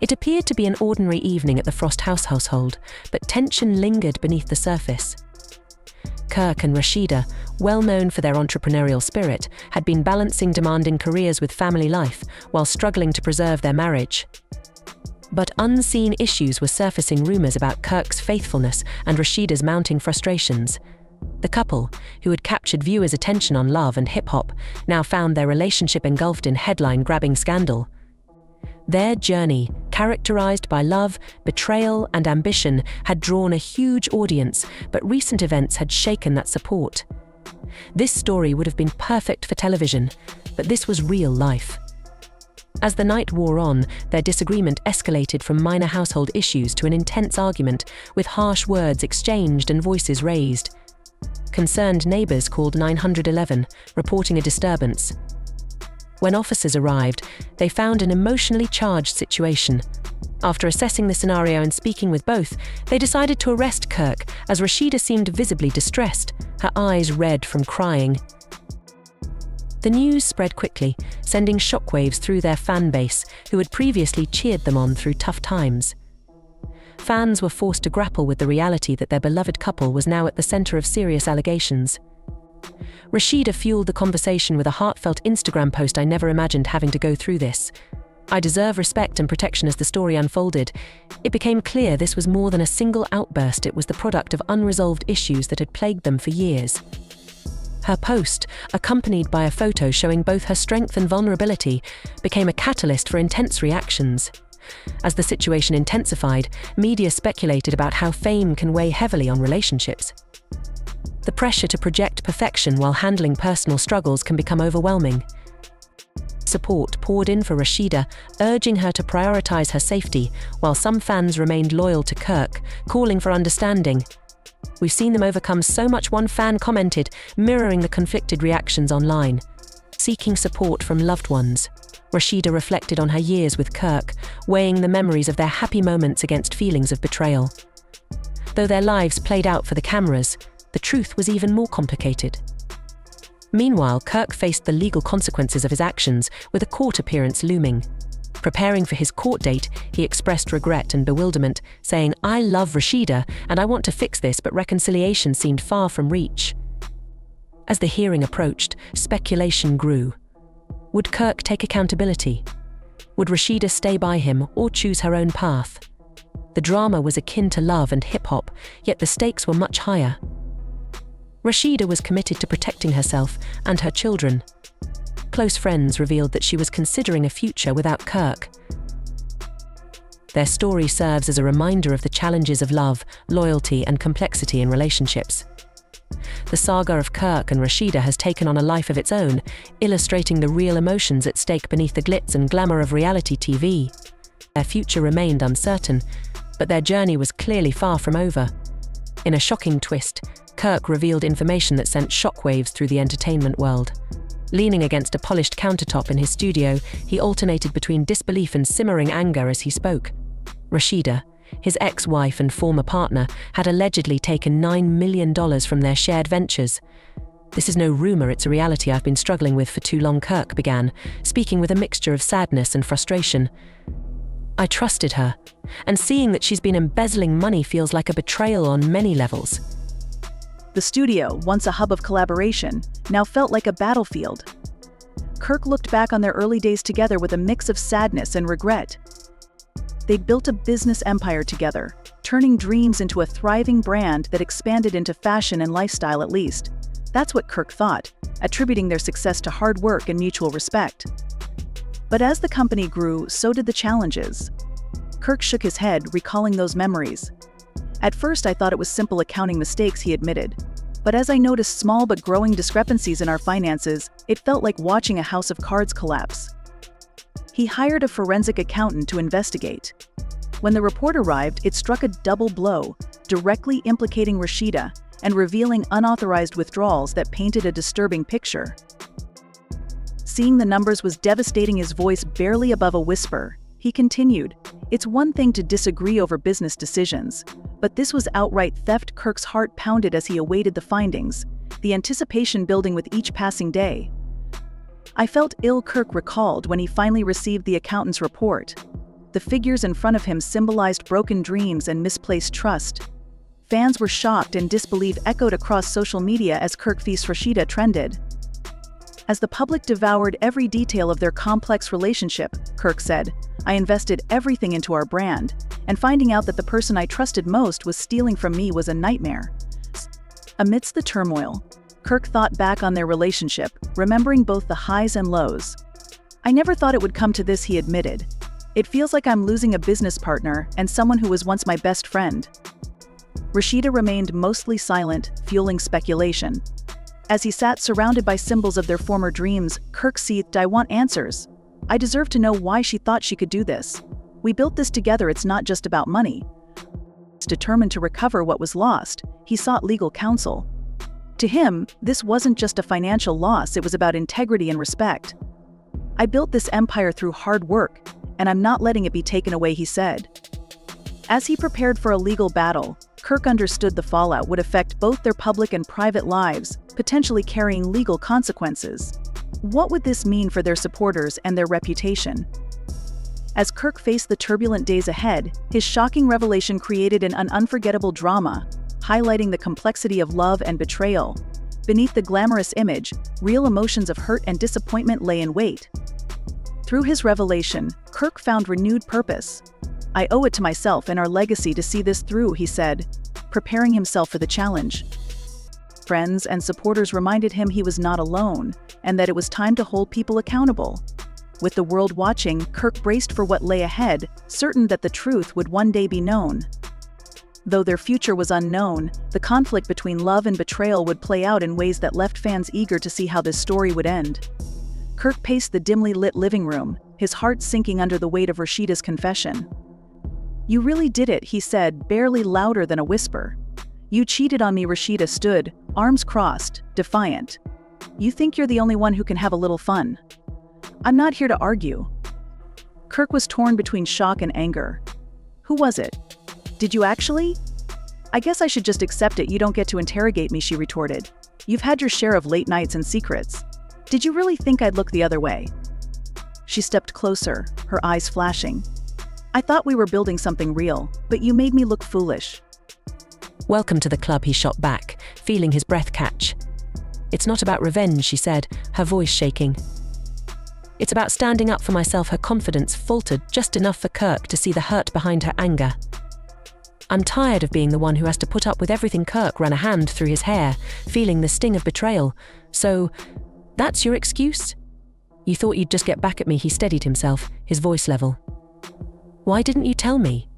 It appeared to be an ordinary evening at the Frost house household, but tension lingered beneath the surface. Kirk and Rasheeda, well known for their entrepreneurial spirit, had been balancing demanding careers with family life while struggling to preserve their marriage. But unseen issues were surfacing rumors about Kirk's faithfulness and Rasheeda's mounting frustrations. The couple, who had captured viewers' attention on Love and Hip Hop, now found their relationship engulfed in headline-grabbing scandal. Their journey, characterized by love, betrayal, and ambition, had drawn a huge audience, but recent events had shaken that support. This story would have been perfect for television, but this was real life. As the night wore on, their disagreement escalated from minor household issues to an intense argument, with harsh words exchanged and voices raised. Concerned neighbors called 911, reporting a disturbance. When officers arrived, they found an emotionally charged situation. After assessing the scenario and speaking with both, they decided to arrest Kirk as Rasheeda seemed visibly distressed, her eyes red from crying. The news spread quickly, sending shockwaves through their fan base, who had previously cheered them on through tough times. Fans were forced to grapple with the reality that their beloved couple was now at the center of serious allegations. Rasheeda fueled the conversation with a heartfelt Instagram post: "I never imagined having to go through this. I deserve respect and protection." As the story unfolded, it became clear this was more than a single outburst. It was the product of unresolved issues that had plagued them for years. Her post, accompanied by a photo showing both her strength and vulnerability, became a catalyst for intense reactions. As the situation intensified, media speculated about how fame can weigh heavily on relationships. The pressure to project perfection while handling personal struggles can become overwhelming. Support poured in for Rasheeda, urging her to prioritize her safety, while some fans remained loyal to Kirk, calling for understanding. "We've seen them overcome so much," one fan commented, mirroring the conflicted reactions online. Seeking support from loved ones, Rasheeda reflected on her years with Kirk, weighing the memories of their happy moments against feelings of betrayal. Though their lives played out for the cameras, the truth was even more complicated. Meanwhile, Kirk faced the legal consequences of his actions, with a court appearance looming. Preparing for his court date, he expressed regret and bewilderment, saying, "I love Rasheeda and I want to fix this," but reconciliation seemed far from reach. As the hearing approached, speculation grew. Would Kirk take accountability? Would Rasheeda stay by him or choose her own path? The drama was akin to Love and Hip Hop, yet the stakes were much higher. Rasheeda was committed to protecting herself and her children. Close friends revealed that she was considering a future without Kirk. Their story serves as a reminder of the challenges of love, loyalty, and complexity in relationships. The saga of Kirk and Rasheeda has taken on a life of its own, illustrating the real emotions at stake beneath the glitz and glamour of reality TV. Their future remained uncertain, but their journey was clearly far from over. In a shocking twist, Kirk revealed information that sent shockwaves through the entertainment world. Leaning against a polished countertop in his studio, he alternated between disbelief and simmering anger as he spoke. Rasheeda, his ex-wife and former partner, had allegedly taken $9 million from their shared ventures. "This is no rumor, it's a reality I've been struggling with for too long," Kirk began, speaking with a mixture of sadness and frustration. "I trusted her, and seeing that she's been embezzling money feels like a betrayal on many levels." The studio, once a hub of collaboration, now felt like a battlefield. Kirk looked back on their early days together with a mix of sadness and regret. They'd built a business empire together, turning dreams into a thriving brand that expanded into fashion and lifestyle. At least that's what Kirk thought, attributing their success to hard work and mutual respect. But as the company grew, so did the challenges. Kirk shook his head, recalling those memories. "At first I thought it was simple accounting mistakes," he admitted. "But as I noticed small but growing discrepancies in our finances, it felt like watching a house of cards collapse." He hired a forensic accountant to investigate. When the report arrived, it struck a double blow, directly implicating Rasheeda and revealing unauthorized withdrawals that painted a disturbing picture. Seeing the numbers was devastating, his voice barely above a whisper. He continued, "It's one thing to disagree over business decisions, but this was outright theft." Kirk's heart pounded as he awaited the findings, the anticipation building with each passing day. "I felt ill," Kirk recalled when he finally received the accountant's report. The figures in front of him symbolized broken dreams and misplaced trust. Fans were shocked and disbelief echoed across social media as Kirk Frost Rasheeda trended. As the public devoured every detail of their complex relationship, Kirk said, "I invested everything into our brand, and finding out that the person I trusted most was stealing from me was a nightmare." Amidst the turmoil, Kirk thought back on their relationship, remembering both the highs and lows. "I never thought it would come to this," he admitted. "It feels like I'm losing a business partner and someone who was once my best friend." Rasheeda remained mostly silent, fueling speculation. As he sat surrounded by symbols of their former dreams, Kirk seethed, "I want answers. I deserve to know why she thought she could do this. We built this together, it's not just about money." Determined to recover what was lost, he sought legal counsel. To him, this wasn't just a financial loss, it was about integrity and respect. "I built this empire through hard work, and I'm not letting it be taken away," he said. As he prepared for a legal battle, Kirk understood the fallout would affect both their public and private lives, potentially carrying legal consequences. What would this mean for their supporters and their reputation? As Kirk faced the turbulent days ahead, his shocking revelation created an unforgettable drama, highlighting the complexity of love and betrayal. Beneath the glamorous image, real emotions of hurt and disappointment lay in wait. Through his revelation, Kirk found renewed purpose. "I owe it to myself and our legacy to see this through," he said, preparing himself for the challenge. Friends and supporters reminded him he was not alone, and that it was time to hold people accountable. With the world watching, Kirk braced for what lay ahead, certain that the truth would one day be known. Though their future was unknown, the conflict between love and betrayal would play out in ways that left fans eager to see how this story would end. Kirk paced the dimly lit living room, his heart sinking under the weight of Rasheeda's confession. "You really did it," he said, barely louder than a whisper. "You cheated on me." Rasheeda stood, arms crossed, defiant. "You think you're the only one who can have a little fun. I'm not here to argue." Kirk was torn between shock and anger. "Who was it? Did you actually?" "I guess I should just accept it. You don't get to interrogate me," she retorted. "You've had your share of late nights and secrets. Did you really think I'd look the other way?" She stepped closer, her eyes flashing. "I thought we were building something real, but you made me look foolish." "Welcome to the club," he shot back, feeling his breath catch. "It's not about revenge," she said, her voice shaking. "It's about standing up for myself." Her confidence faltered just enough for Kirk to see the hurt behind her anger. "I'm tired of being the one who has to put up with everything." Kirk ran a hand through his hair, feeling the sting of betrayal. "So, that's your excuse? You thought you'd just get back at me?" He steadied himself, his voice level. "Why didn't you tell me?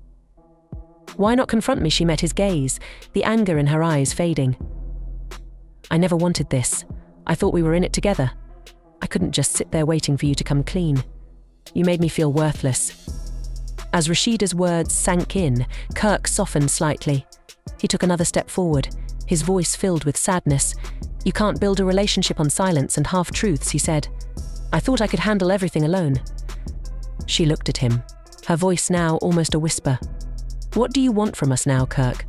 Why not confront me?" She met his gaze, the anger in her eyes fading. "I never wanted this. I thought we were in it together. I couldn't just sit there waiting for you to come clean. You made me feel worthless." As Rasheeda's words sank in, Kirk softened slightly. He took another step forward, his voice filled with sadness. "You can't build a relationship on silence and half-truths," he said. "I thought I could handle everything alone." She looked at him, her voice now almost a whisper. "What do you want from us now, Kirk?